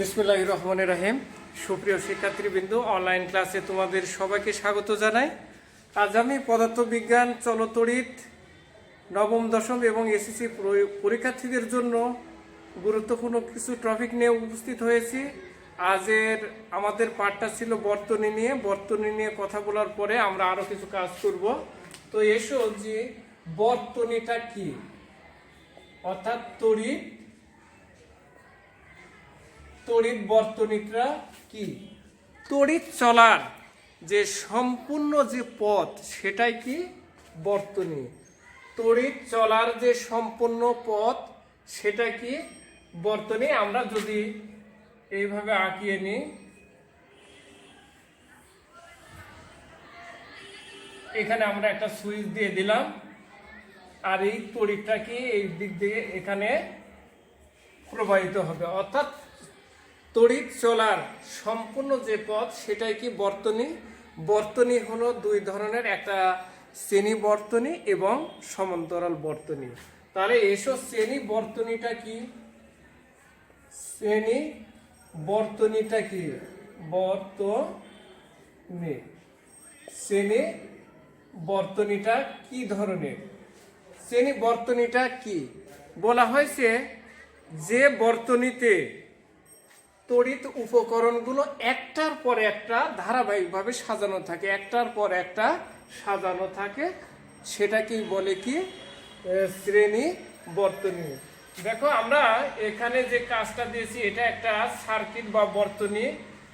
বিসমিল্লাহির রহমানির রহিম। সুপ্রিয় শিক্ষার্থীবৃন্দ, অনলাইন ক্লাসে তোমাদের সবাইকে স্বাগত জানাই। আজ আমি পদার্থবিজ্ঞান চলতড়িৎ নবম দশম এবং এসএসসি পরীক্ষার্থীদের জন্য গুরুত্বপূর্ণ কিছু টপিক নিয়ে উপস্থিত হয়েছি। আজের আমাদের পাঠটা ছিল বর্তনী নিয়ে কথা বলার পরে আমরা আরো কিছু কাজ করব। তো এসো যে বর্তনীটা কি, অর্থাৎ তড়িৎ বর্তনীটা কি। তড়িৎ চলার যে সম্পূর্ণ যে পথ সেটাই কি বর্তনী। তড়িৎ চলার যে সম্পূর্ণ পথ সেটা কি বর্তনী। আমরা যদি এইভাবে আঁকিয়ে নিই, এখানে আমরা একটা সুইচ দিয়ে দিলাম আর এই তড়িৎটা কি এই দিক দিয়ে এখানে প্রবাহিত হবে, অর্থাৎ তড়িৎ চলার সম্পূর্ণ যে পথ সেটাই কি বর্তনী। বর্তনী হলো দুই ধরনের, একটা শ্রেণী বর্তনী এবং সমান্তরাল বর্তনী। তাহলে এসো শ্রেণী বর্তনীটা কি, শ্রেণী বর্তনীটা কি, শ্রেণী বর্তনীটা কি ধরনের। শ্রেণী বর্তনীটা কি বলা হয়েছে, যে বর্তনীতে তড়িৎ উপকরণগুলো একটার পর একটা ধারাবাহিকভাবে সাজানো থাকে, একটার পর একটা সাজানো থাকে, সেটাকেই বলে কি শ্রেণী বর্তনী। দেখো আমরা এখানে যে কাজটা দিয়েছি এটা একটা সার্কিট বা বর্তনী।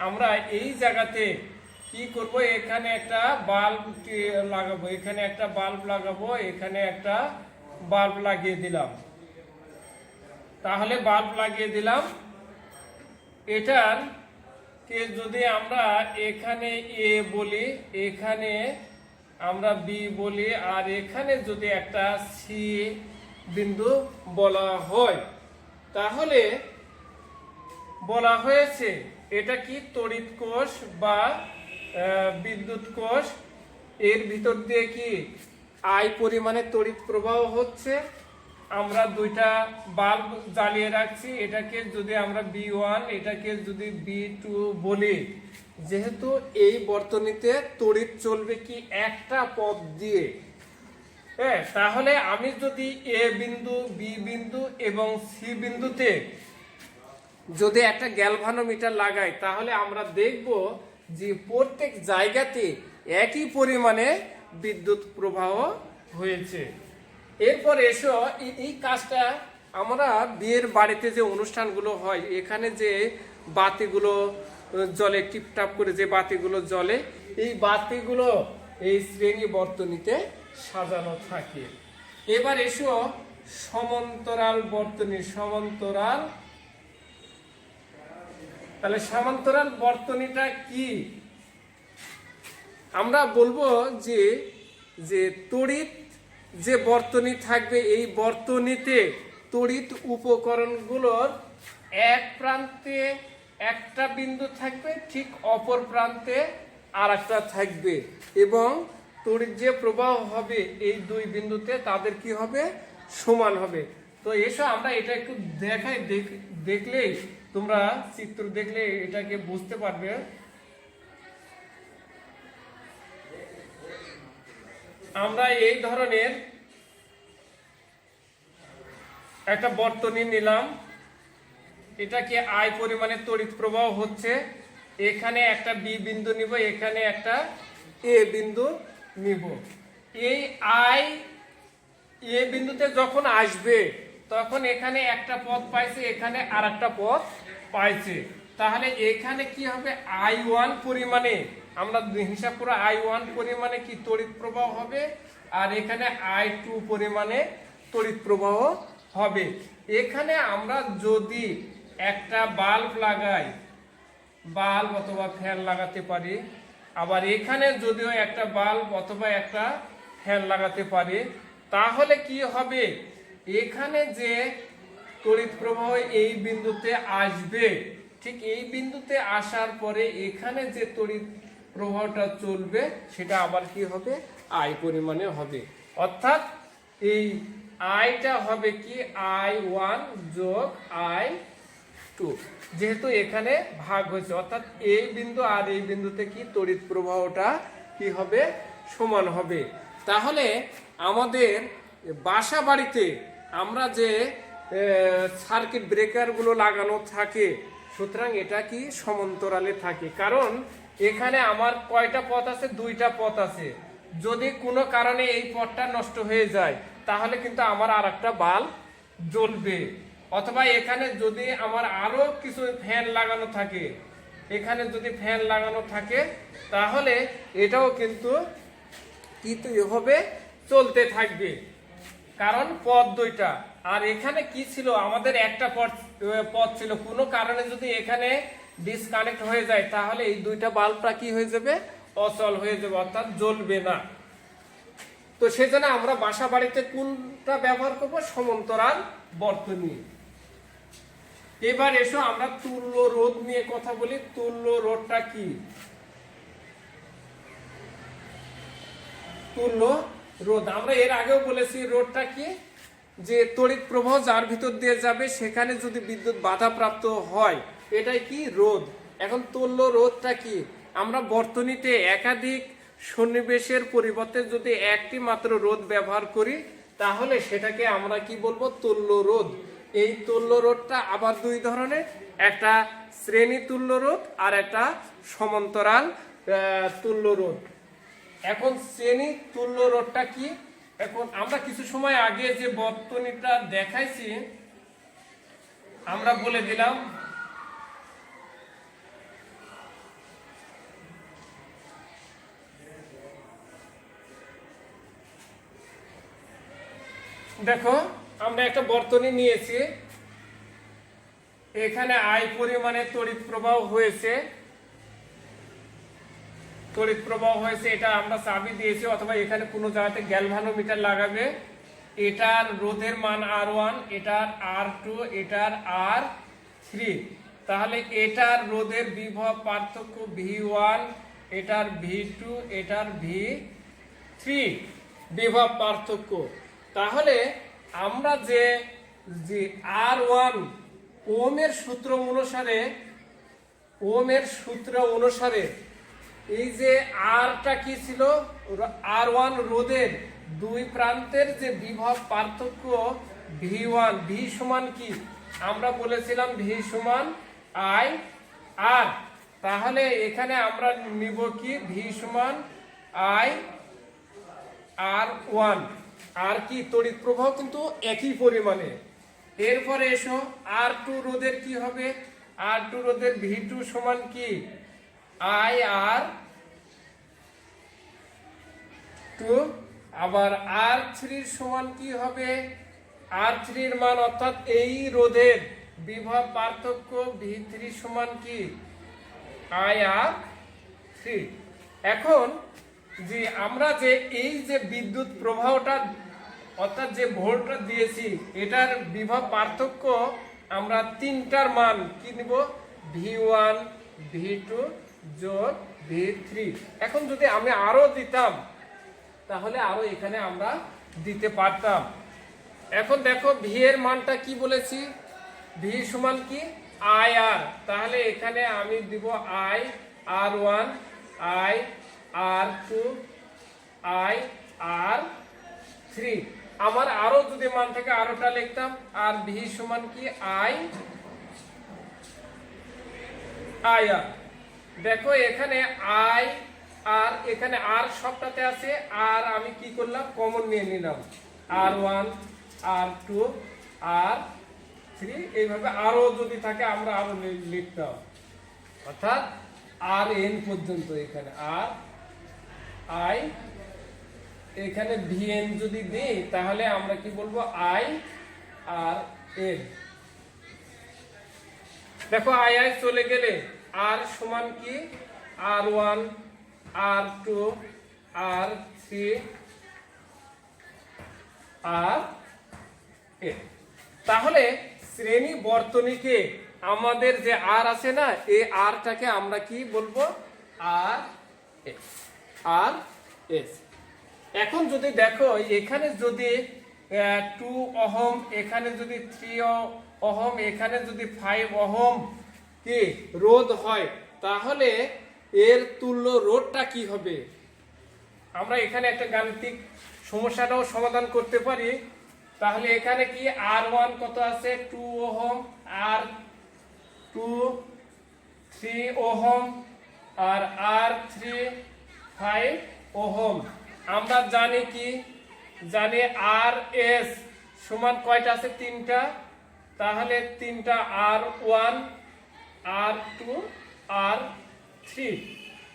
আমরা এই জায়গাতে কি করব, এখানে একটা বাল্ব লাগাবো, এখানে একটা বাল্ব লাগাবো, এখানে একটা বাল্ব লাগিয়ে দিলাম। তাহলে বাল্ব লাগিয়ে দিলাম, এটার কে যদি আমরা এখানে এ বলি, এখানে আমরা বি বলি, আর এখানে যদি একটা সি বিন্দু বলা হয়, তাহলে বলা হয়েছে এটা কি তড়িৎ কোষ বা বিদ্যুৎ কোষ। এর ভিতর দিয়ে কি আই পরিমাণে তড়িৎ প্রবাহ হচ্ছে। আমরা দুইটা বাল্ব জ্বালিয়ে রাখছি, এটাকে যদি আমরা B1 এটাকে যদি B2 বলি, যেহেতু এই বর্তনীতে তড়িৎ চলবে কি একটা পথ দিয়ে, হ্যাঁ, তাহলে আমি যদি এ বিন্দু, বি বিন্দু এবং সি বিন্দুতে যদি একটা গ্যালভানোমিটার লাগাই, তাহলে আমরা দেখব যে প্রত্যেক জায়গাতে একই পরিমাণে বিদ্যুৎ প্রবাহ হয়েছে। এরপর এসো এই কাজটা আমরা বিয়ের বাড়িতে যে অনুষ্ঠানগুলো হয়, এখানে যে বাতিগুলো জ্বলে, টিপটাপ করে যে বাতিগুলো জ্বলে, এই বাতিগুলো এই শ্রেণী বর্তনীতে সাজানো থাকে। এবার এসো সমান্তরাল বর্তনী। সমান্তরাল, তাহলে সমান্তরাল বর্তনীটা কি আমরা বলবো যে তড়িৎ যে বর্তনী থাকবে, এই বর্তনীতে তড়িৎ উপকরণগুলোর এক প্রান্তে একটা বিন্দু থাকবে, ঠিক অপর প্রান্তে আর একটা থাকবে, এবং তড়িৎ যে প্রবাহ হবে এই দুই বিন্দুতে তাদের কি হবে, সমান হবে। তো এসো আমরা এটা একটু দেখাই, দেখলেই তোমরা চিত্র দেখলে এটাকে বুঝতে পারবে। আমরা এই ধরনের একটা বর্তনী নিলাম, এটাকে আই পরিমাণে তড়িৎ প্রবাহ হচ্ছে। এখানে একটা বি বিন্দু নিব, এখানে একটা এ বিন্দু নিব। এই আই এ বিন্দুতে যখন আসবে তখন এখানে একটা পথ পাইছে, এখানে আর একটা পথ পাইছে। তাহলে এখানে কি হবে, I1 পরিমাণে আমরা হিসাব করে I1 পরিমাণে কি তড়িৎ প্রবাহ হবে, আর এখানে I2 পরিমাণে তড়িৎ প্রবাহ হবে। এখানে আমরা যদি একটা বাল্ব লাগাই, বাল্ব অথবা ফ্যান লাগাতে পারি, আবার এখানে যদিও একটা বাল্ব অথবা একটা ফ্যান লাগাতে পারি, তাহলে কি হবে, এখানে যে তড়িৎ প্রবাহ এই বিন্দুতে আসবে, ঠিক এই বিন্দুতে আসার পরে এখানে যে তড়িৎ প্রবাহটা চলবে সেটা আবার কি হবে, আই পরিমাণে হবে। অর্থাৎ এই আইটা হবে কি I1 যোগ I2 টু, যেহেতু এখানে ভাগ হয়েছে অর্থাৎ এই বিন্দু আর এই বিন্দুতে কি তড়িৎ প্রবাহটা কি হবে, সমান হবে। তাহলে আমাদের বাসা বাড়িতে আমরা যে সার্কিট ব্রেকারগুলো লাগানো থাকে, সুতরাং এটা কি সমান্তরালে থাকে, কারণ এখানে আমার কয়টা পথ আছে, দুইটা পথ আছে। যদি কোনো কারণে এই পথটা নষ্ট হয়ে যায় তাহলে কিন্তু আমার আর একটা বাল্ব জ্বলবে, অথবা এখানে যদি আমার আরো কিছু ফ্যান লাগানো থাকে, এখানে যদি ফ্যান লাগানো থাকে তাহলে এটাও কিন্তু হবে, চলতে থাকবে, কারণ পথ দুইটা। আর এখানে কি ছিল, আমাদের একটা পথ ছিল, কোনো কারণে যদি এখানে ডিসকানেক্ট হয়ে যায় তাহলে এই দুইটা বাল্বটা কি হয়ে যাবে, অচল হয়ে যাবে, অর্থাৎ জ্বলবে না। তো সেজন্য আমরা বাসা বাড়িতে কোনটা ব্যবহার করব, সমান্তরাল বর্তনী। এবার এসো আমরা তুল্য রোধ নিয়ে কথা বলি। তুল্য রোধটা কি? তুল্য রোধ আমরা এর আগেও বলেছি, রোধটা কি, যে তড়িৎ প্রবাহ যার ভিতর দিয়ে যাবে সেখানে যদি বিদ্যুৎ বাধাপ্রাপ্ত হয় এটাই কি, রোধ। এখন তুল্য রোধটা কি? আমরা বর্তনীতে একাধিক সন্নিবেশের পরিবর্তে যদি একটি মাত্র রোধ ব্যবহার করি তাহলে সেটাকে আমরা কি বলবো, তুল্য রোধ। এই তুল্য রোধটা আবার দুই ধরনের, একটা শ্রেণী তুল্য রোধ আর একটা সমান্তরাল তুল্য রোধ। এখন শ্রেণী তুল্য রোধটা কি? এখন আমরা কিছু সময় আগে যে বর্তনীটা দেখাইছি আমরা বলে দিলাম। দেখো আমরা একটা বর্তনী নিয়েছি, এখানে আই পরিমাণে তড়িৎ প্রবাহ হয়েছে, এটা আমরা চাবি দিয়েছি, অথবা এখানে কোনো জায়গাতে গ্যালভানোমিটার লাগাবে। এটার রোধের মান R1, এটার R2, এটার R3। তাহলে এটার রোধের বিভব পার্থক্য V1, এটার V2, এটার V3 বিভব পার্থক্য। তাহলে আমরা যে R1 ওহমের সূত্র অনুসারে এই যে আরটা কি ছিল, R1 রোধের দুই প্রান্তের যে বিভব পার্থক্য V1, V সমান কি, আমরা বলেছিলাম V সমান I R। তাহলে এখানে আমরা নিব কি, V সমান I R1। আর কি, তড়িৎ প্রবাহ কিন্তু একই পরিমাণে। এরপরে এসো R2 রোধের কি হবে, R2 রোধের V2 সমান কি, I R2। আবার R3 সমান কি হবে, R3 এর মান অর্থাৎ এই রোধের বিভব পার্থক্য V3 সমান কি, I R3। এখন যে আমরা যে এই যে বিদ্যুৎ প্রবাহটা অর্থাৎ যে ভোল্টটা দিয়েছি এটার বিভব পার্থক্য আমরা তিনটার মান কি নিব, V1, V2 যোগ V3। এখন যদি আমি আরো দিতাম তাহলে আরো এখানে আমরা দিতে পারতাম। এখন দেখো V এর মানটা কি বলেছি, V সমান কি, I R। তাহলে এখানে আমি দিব I R1, I R2, I R3। আমার আরো যদি মান থেকে আরোটা লিখতাম, আর V সমান কি, I R। দেখো এখানে I আর এখানে R সবটাতে আছে, আর আমি কি করলাম, কমন নিয়ে নিলাম, R1, R2, R3। এইভাবে আরো যদি থাকে আমরা আরো লিখতাম, অর্থাৎ RN পর্যন্ত। এখানে R I, এখানে VN যদি দিই তাহলে আমরা কি বলবো, I RN। দেখো I চলে গেলে R সমান কি, R1, R2, R3, RN। তাহলে শ্রেণী বর্তনীকে আমাদের যে R আছে না, এই Rটাকে আমরা কি বলবো, RS। এখন যদি দেখো এখানে যদি 2 ওহম, এখানে যদি ওহম, এখানে যদি 5 ওহম কি রোধ হয়, তাহলে এর তুল্য রোধটা কি হবে? আমরা এখানে একটা গাণিতিক সমস্যাটাও সমাধান করতে পারি। তাহলে এখানে কি R1 কত আছে? 2 ওহম, R2 3 ওহম, আর R3 5 ওহম। আমরা জানি কি, জানি RS সমান কয়টা আছে? 3টা। তাহলে 3টা R1 R2 R3,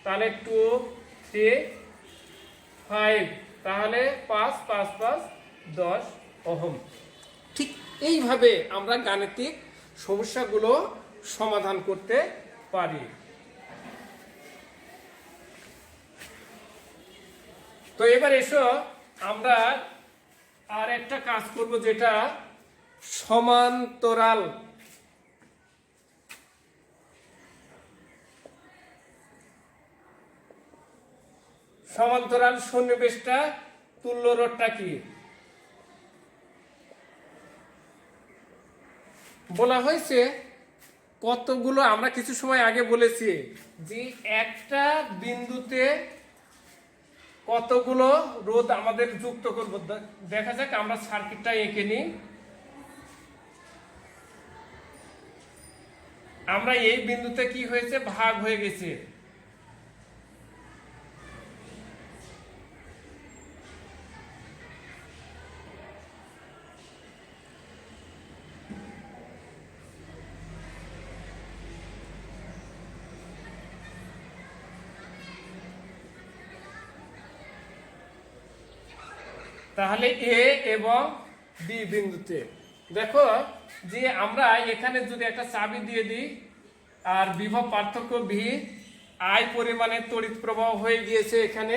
তাহলে 2 3 5, তাহলে 5 5 5 10 ওহম। ঠিক এইভাবে আমরা গাণিতিক সমস্যাগুলো সমাধান করতে পারি। তো এবার এসো আমরা আর একটা কাজ করব, যেটা সমান্তরাল। সমান্তরাল সন্নিবেশটা তুল্য রোধটা কি? বলা হয়েছে কতগুলো, আমরা কিছু সময় আগে বলেছি যে একটা বিন্দুতে কতগুলো রোধ আমাদের যুক্ত করব। দেখা যাক, আমরা সার্কিটটা এঁকে নিই। আমরা এই বিন্দুতে কি হয়েছে? ভাগ হয়ে গেছে। তাহলে এ এবং বি বিন্দুতে দেখো যে আমরা এখানে যদি একটা চাবি দিয়ে দিই, আর বিভব পার্থক্য ভি, আই পরিমাণে তড়িৎ প্রবাহ হয়ে গিয়েছে এখানে।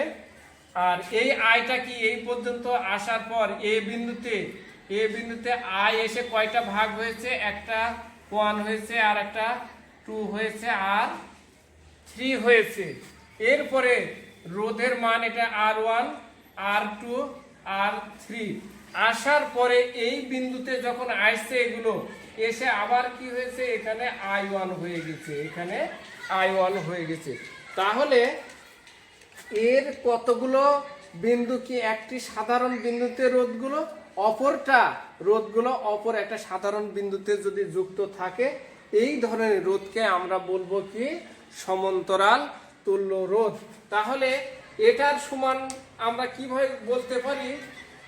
আর এই আইটা কি এই পর্যন্ত আসার পর এ বিন্দুতে আই এসে কয়টা ভাগ হয়েছে? একটা 1 হয়েছে, আর একটা 2 হয়েছে, আর 3 হয়েছে। এরপরে রোধের মান এটা R1 R2 R3 আসার পরে এই বিন্দুতে যখন আসছে এগুলো এসে আবার কি হয়েছে? এখানে I1 হয়ে গেছে, এখানে I1 হয়ে গেছে। তাহলে এর কতগুলো বিন্দু কি একটি সাধারণ বিন্দুতে রোধগুলো, রোধগুলো অপর একটা সাধারণ বিন্দুতে যদি যুক্ত থাকে, এই ধরনের রোধকে আমরা বলবো কি? সমান্তরাল তুল্য রোধ। তাহলে এটার সমান আমরা কিভাবে বলতে পারি?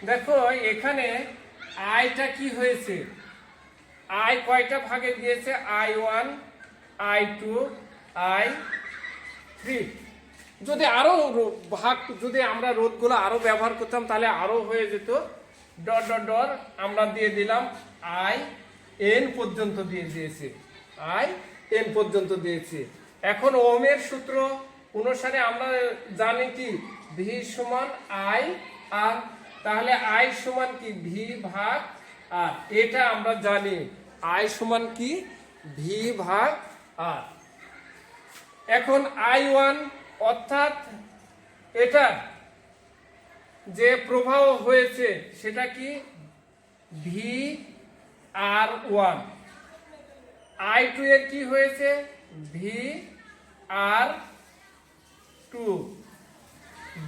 দেখো এখানে আইটা কি হয়েছে? আই কয়টা ভাগে দিয়েছে? I1 I2 I3। যদি আরো ভাগ, যদি আমরা রোধগুলো আরো ব্যবহার করতাম তাহলে আরো হয়ে যেত। ডট ডট ডট আমরা দিয়ে দিলাম IN পর্যন্ত দিয়ে দিয়েছি, IN পর্যন্ত দিয়েছি। এখন ওহমের সূত্র অনুসারে আমরা জানি কি? V সমান I আর, তাহলে I সমান কি? V ভাগ আর। এটা আমরা জানি I সমান কি? V ভাগ আর। এখন I1 অর্থাৎ এটা যে প্রবাহ হয়েছে সেটা কি? VR1। I2 এর কি হয়েছে? VR2,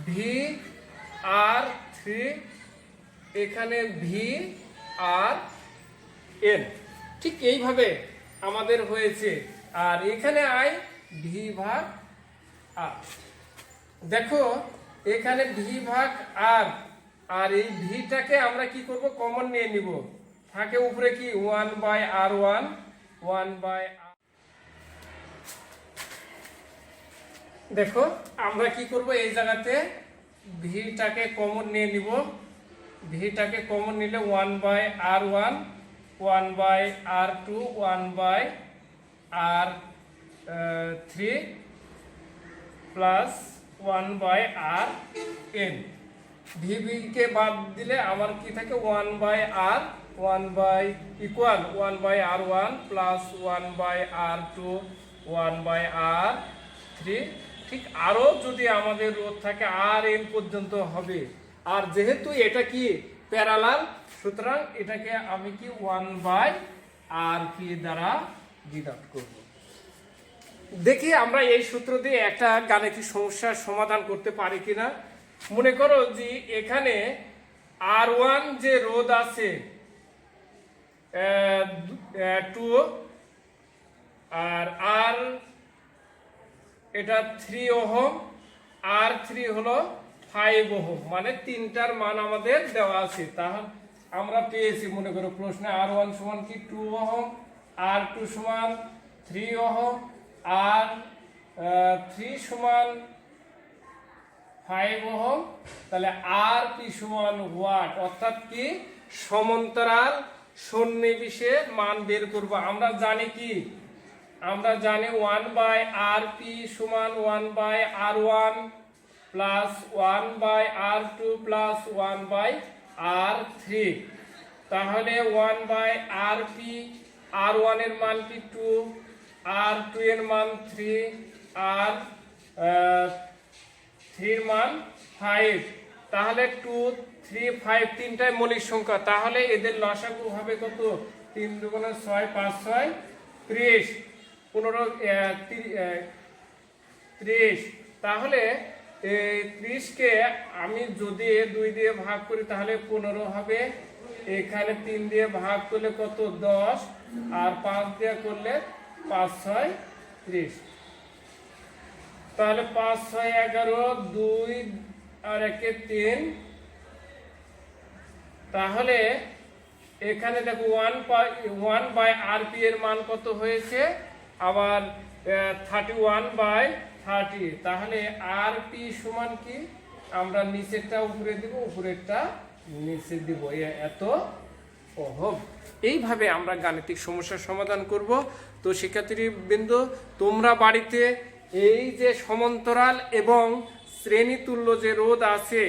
VR3, এখানে VRN। ঠিক এইভাবে আমাদের হয়েছে। আর এখানে I V ভাগ আর। দেখো এখানে V ভাগ আর, আর এই ভিটাকে আমরা কি করব? কমন নিয়ে নিব। থাকে উপরে কি? 1/R1 1/R। দেখো আমরা কি করব? এই জায়গাতে ভিটাকে কমন নিয়ে নিব। ভিটাকে কমন নিলে 1/R1 1/R2 1/R3 plus 1/RN। VV কে বাদ দিলে আমার কি থাকে? 1/R 1/R1 plus 1/R2 1/R3। ঠিক আরো যদি আমাদের রোধ থাকে RN পর্যন্ত হবে। আর যেহেতু এটা কি প্যারালাল, সুতরাং এটাকে আমি কি 1/R আর পি দ্বারা ডিভাইড করব। দেখি আমরা এই সূত্র দিয়ে একটা গাণিতিক সমস্যার সমাধান করতে পারি কিনা। মনে করো যে এখানে R1 যে রোধ আছে 2 আর আর এটা 3 ওহম, R3 হলো 5 ওহম, মানে তিনটার মান আমাদের দেওয়া আছে। তাহলে আমরা পেয়েছি, মনে করো প্রশ্নে R1 সমান কি 2 ওহম, R2 সমান 3 ওহম, R3 সমান 5 ওহম। তাহলে RP সমান ওয়াট, অর্থাৎ কি সমান্তরাল সন্নিবেশের মান বের করব। আমরা জানি কি, আমরা জানি 1/RP সমান 1/R1 plus 1/R2 plus 1/R3। তাহলে 1/RP, R1 এর মান কি 2, R2 এর মান 3, আর 3 এর মান 5। তাহলে 2, 3, 5 তিনটাই মৌলিক সংখ্যা। তাহলে এদের লসাগু হবে কত? 3 দুগুণে 6, 5 6 30, 15 30। তাহলে 30 কে আমি যদি 2 দিয়ে ভাগ করি তাহলে 15 হবে। এখানে 3 দিয়ে ভাগ করলে কত? 10, আর 5 দিয়ে করলে 5 6 30। তাহলে 5 6 11, 2 আর 1 3। তাহলে এখানে দেখো 1/RP এর মান কত হয়েছে? আবার 31/30। তাহলে RP সমান কি? আমরা নিচেরটা উপরে দিব, উপরেরটা নিচে দিব, এত ওহম। এইভাবে আমরা গাণিতিক সমস্যার সমাধান করব। তো শিক্ষার্থীবৃন্দ, তোমরা বাড়িতে এই যে সমান্তরাল এবং শ্রেণী তুল্য যে রোধ আছে,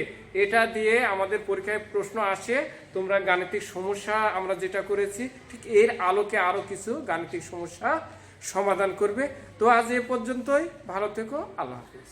এটা দিয়ে আমাদের পরীক্ষায় প্রশ্ন আসে। তোমরা গাণিতিক সমস্যা আমরা যেটা করেছি ঠিক এর আলোকে আরো কিছু গাণিতিক সমস্যা সমাধান করবে। তো আজ এ পর্যন্তই, ভালো থেকো, আল্লাহ হাফেজ।